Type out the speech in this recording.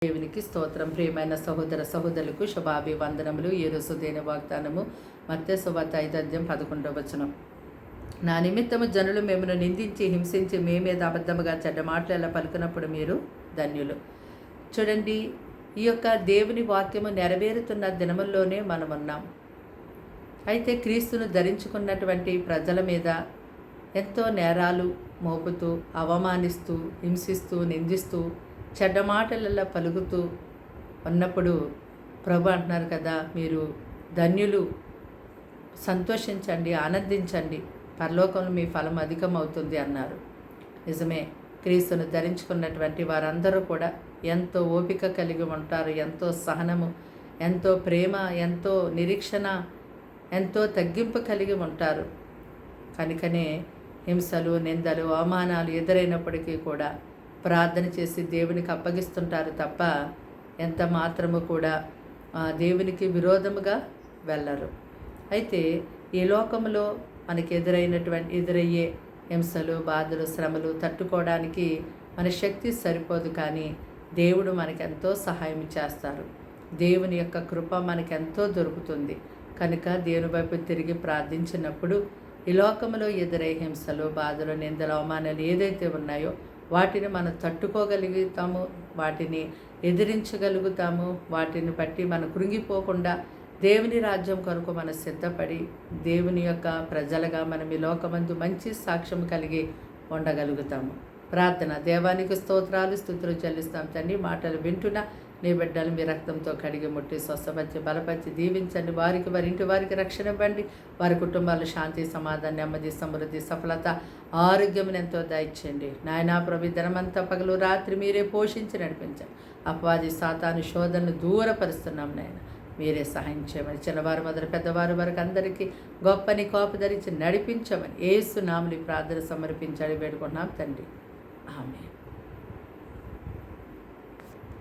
దేవునికి స్తోత్రం. ప్రియమైన సహోదర సహోదరులకు శుభాభివందనములు. ఈ రోజు దేని వాగ్దానము మత్తయి సువార్త 5:11. నా నిమిత్తము జనులు మిమ్మల్ని నిందించి హింసించి మీ మీద అబద్ధముగా చెడ్డ మాటలు ఎలా పలుకున్నప్పుడు మీరు ధన్యులు. చూడండి, ఈ యొక్క దేవుని వాక్యము నెరవేరుతున్న దినముల్లోనే మనం ఉన్నాం. అయితే క్రీస్తును ధరించుకున్నటువంటి ప్రజల మీద ఎంతో నేరాలు మోపుతూ, అవమానిస్తూ, హింసిస్తూ, నిందిస్తూ, చెడ్డ మాటలలో పలుకుతూ ఉన్నప్పుడు ప్రభు అంటున్నారు కదా, మీరు ధన్యులు, సంతోషించండి, ఆనందించండి, పరలోకంలో మీ ఫలం అధికమవుతుంది అన్నారు. నిజమే, క్రీస్తును ధరించుకున్నటువంటి వారందరూ కూడా ఎంతో ఓపిక కలిగి ఉంటారు, ఎంతో సహనము, ఎంతో ప్రేమ, ఎంతో నిరీక్షణ, ఎంతో తగ్గింపు కలిగి ఉంటారు. కనుకనే హింసలు, నిందలు, అవమానాలు ఎదురైనప్పటికీ కూడా ప్రార్థన చేసి దేవునికి అప్పగిస్తుంటారు తప్ప ఎంత మాత్రము కూడా దేవునికి విరోధముగా వెళ్ళరు. అయితే ఈ లోకంలో మనకి ఎదురయ్యే హింసలు, బాధలు, శ్రమలు తట్టుకోవడానికి మన శక్తి సరిపోదు. కానీ దేవుడు మనకెంతో సహాయం చేస్తారు. దేవుని యొక్క కృప మనకెంతో దొరుకుతుంది. కనుక దేవుని వైపు తిరిగి ప్రార్థించినప్పుడు ఈ లోకంలో ఎదురయ్యే హింసలు, బాధలు, నిందలు, అవమానాలు ఏదైతే ఉన్నాయో వాటిని మనం తట్టుకోగలుగుతాము, వాటిని ఎదిరించగలుగుతాము. వాటిని బట్టి మనం కృంగిపోకుండా దేవుని రాజ్యం కొరకు మనం సిద్ధపడి దేవుని యొక్క ప్రజలుగా మనం ఈ లోకమందు మంచి సాక్ష్యం కలిగి ఉండగలుగుతాము. ప్రార్థన. దేవానికి స్తోత్రాలు, స్తుతులు చెల్లిస్తాం తండ్రి. మాటలు వింటున్న నీ బిడ్డలు మీ రక్తంతో కడిగి ముట్టి స్వస్థపరిచి బలపరిచి దీవించండి. వారి ఇంటి వారికి రక్షణ ఇవ్వండి. వారి కుటుంబాలు శాంతి, సమాధానం, నెమ్మది, సమృద్ధి, సఫలత, ఆరోగ్యం ఎంతో దయచేయండి. నాయనా ప్రభు, దినమంతా పగలు రాత్రి మీరే పోషించి నడిపించండి. అపవాది సాతాను శోధనను దూరపరుస్తున్నాం నాయన. మీరే సహాయం చేయమని, చిన్నవారు మొదలు పెద్దవారు వరకు అందరికీ గొప్పని కోప ధరించి నడిపించమని యేసు నామములో ప్రార్థన సమర్పించాలి వేడుకుంటున్నాం తండ్రి. ఆమేన్.